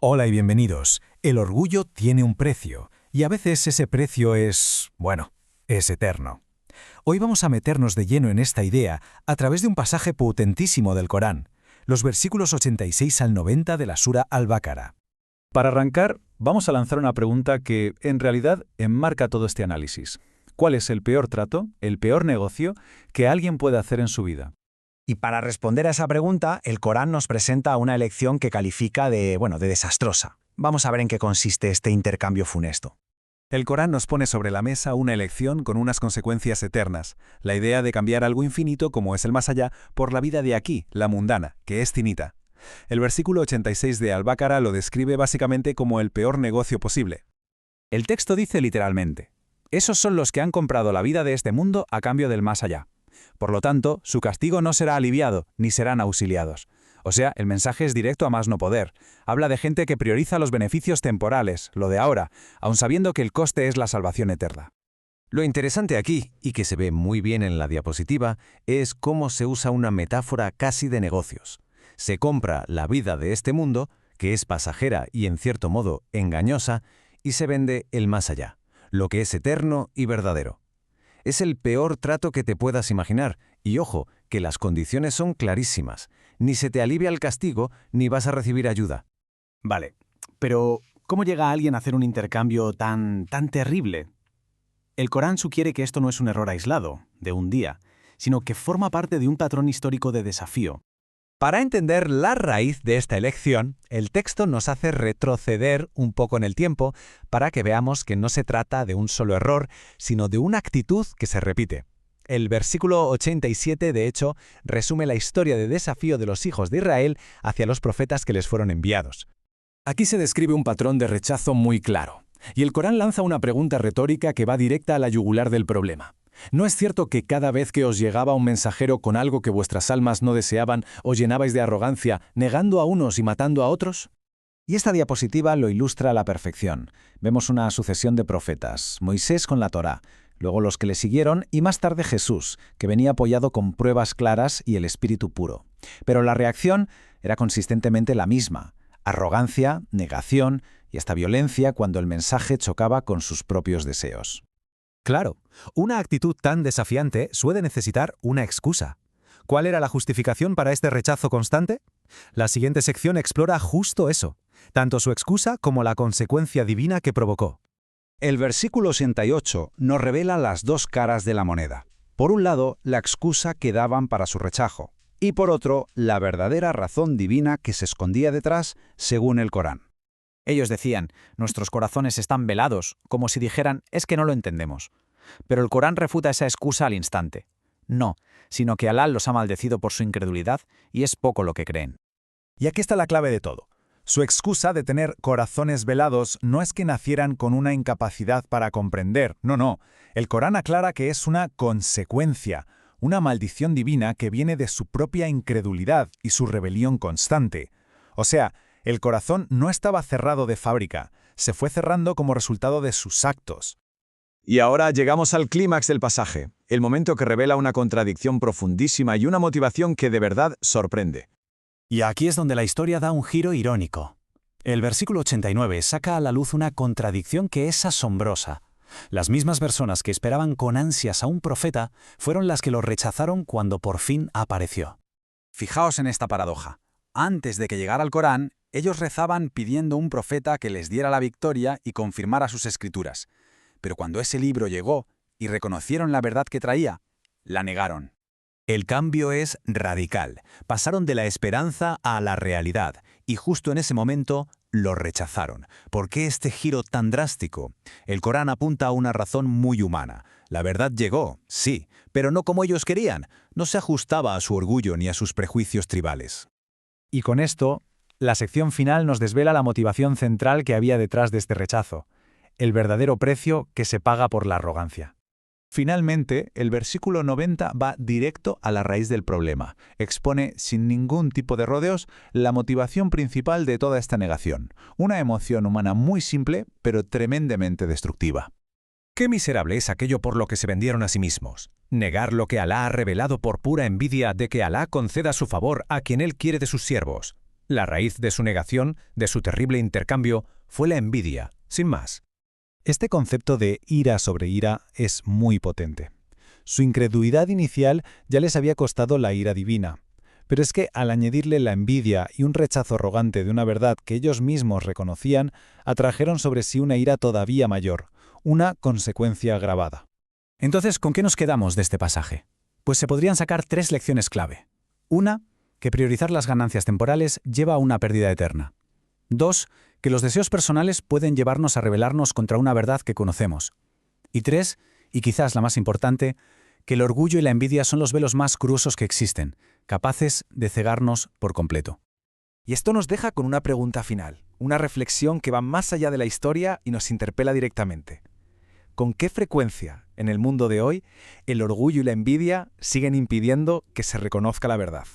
Hola y bienvenidos. El orgullo tiene un precio, y a veces ese precio es eterno. Hoy vamos a meternos de lleno en esta idea a través de un pasaje potentísimo del Corán, los versículos 86 al 90 de la Sura Al-Baqara. Para arrancar, vamos a lanzar una pregunta que, en realidad, enmarca todo este análisis. ¿Cuál es el peor trato, el peor negocio que alguien puede hacer en su vida? Y para responder a esa pregunta, el Corán nos presenta una elección que califica de desastrosa. Vamos a ver en qué consiste este intercambio funesto. El Corán nos pone sobre la mesa una elección con unas consecuencias eternas, la idea de cambiar algo infinito como es el más allá por la vida de aquí, la mundana, que es finita. El versículo 86 de Al-Baqara lo describe básicamente como el peor negocio posible. El texto dice literalmente: esos son los que han comprado la vida de este mundo a cambio del más allá. Por lo tanto, su castigo no será aliviado, ni serán auxiliados. O sea, el mensaje es directo a más no poder. Habla de gente que prioriza los beneficios temporales, lo de ahora, aun sabiendo que el coste es la salvación eterna. Lo interesante aquí, y que se ve muy bien en la diapositiva, es cómo se usa una metáfora casi de negocios. Se compra la vida de este mundo, que es pasajera y en cierto modo engañosa, y se vende el más allá, lo que es eterno y verdadero. Es el peor trato que te puedas imaginar, y ojo, que las condiciones son clarísimas. Ni se te alivia el castigo, ni vas a recibir ayuda. Vale, pero ¿cómo llega alguien a hacer un intercambio tan terrible? El Corán sugiere que esto no es un error aislado, de un día, sino que forma parte de un patrón histórico de desafío. Para entender la raíz de esta elección, el texto nos hace retroceder un poco en el tiempo para que veamos que no se trata de un solo error, sino de una actitud que se repite. El versículo 87, de hecho, resume la historia de desafío de los hijos de Israel hacia los profetas que les fueron enviados. Aquí se describe un patrón de rechazo muy claro, y el Corán lanza una pregunta retórica que va directa a la yugular del problema. ¿No es cierto que cada vez que os llegaba un mensajero con algo que vuestras almas no deseaban, os llenabais de arrogancia, negando a unos y matando a otros? Y esta diapositiva lo ilustra a la perfección. Vemos una sucesión de profetas, Moisés con la Torá, luego los que le siguieron y más tarde Jesús, que venía apoyado con pruebas claras y el espíritu puro. Pero la reacción era consistentemente la misma: arrogancia, negación y hasta violencia cuando el mensaje chocaba con sus propios deseos. Claro, una actitud tan desafiante suele necesitar una excusa. ¿Cuál era la justificación para este rechazo constante? La siguiente sección explora justo eso, tanto su excusa como la consecuencia divina que provocó. El versículo 88 nos revela las dos caras de la moneda. Por un lado, la excusa que daban para su rechazo, y por otro, la verdadera razón divina que se escondía detrás, según el Corán. Ellos decían: nuestros corazones están velados, como si dijeran: es que no lo entendemos. Pero el Corán refuta esa excusa al instante. No, sino que Alá los ha maldecido por su incredulidad y es poco lo que creen. Y aquí está la clave de todo. Su excusa de tener corazones velados no es que nacieran con una incapacidad para comprender, no. El Corán aclara que es una consecuencia, una maldición divina que viene de su propia incredulidad y su rebelión constante. O sea, el corazón no estaba cerrado de fábrica, se fue cerrando como resultado de sus actos. Y ahora llegamos al clímax del pasaje, el momento que revela una contradicción profundísima y una motivación que de verdad sorprende. Y aquí es donde la historia da un giro irónico. El versículo 89 saca a la luz una contradicción que es asombrosa. Las mismas personas que esperaban con ansias a un profeta fueron las que lo rechazaron cuando por fin apareció. Fijaos en esta paradoja. Antes de que llegara el Corán, ellos rezaban pidiendo un profeta que les diera la victoria y confirmara sus escrituras. Pero cuando ese libro llegó y reconocieron la verdad que traía, la negaron. El cambio es radical. Pasaron de la esperanza a la realidad, y justo en ese momento lo rechazaron. ¿Por qué este giro tan drástico? El Corán apunta a una razón muy humana. La verdad llegó, sí, pero no como ellos querían. No se ajustaba a su orgullo ni a sus prejuicios tribales. Y con esto, la sección final nos desvela la motivación central que había detrás de este rechazo: el verdadero precio que se paga por la arrogancia. Finalmente, el versículo 90 va directo a la raíz del problema. Expone, sin ningún tipo de rodeos, la motivación principal de toda esta negación. Una emoción humana muy simple, pero tremendamente destructiva. Qué miserable es aquello por lo que se vendieron a sí mismos. Negar lo que Alá ha revelado por pura envidia de que Alá conceda su favor a quien Él quiere de sus siervos. La raíz de su negación, de su terrible intercambio, fue la envidia, sin más. Este concepto de ira sobre ira es muy potente. Su incredulidad inicial ya les había costado la ira divina. Pero es que al añadirle la envidia y un rechazo arrogante de una verdad que ellos mismos reconocían, atrajeron sobre sí una ira todavía mayor, una consecuencia agravada. Entonces, ¿con qué nos quedamos de este pasaje? Pues se podrían sacar 3 lecciones clave. 1, que priorizar las ganancias temporales lleva a una pérdida eterna. 2, que los deseos personales pueden llevarnos a rebelarnos contra una verdad que conocemos. Y 3, y quizás la más importante, que el orgullo y la envidia son los velos más cruesos que existen, capaces de cegarnos por completo. Y esto nos deja con una pregunta final, una reflexión que va más allá de la historia y nos interpela directamente. ¿Con qué frecuencia, en el mundo de hoy, el orgullo y la envidia siguen impidiendo que se reconozca la verdad?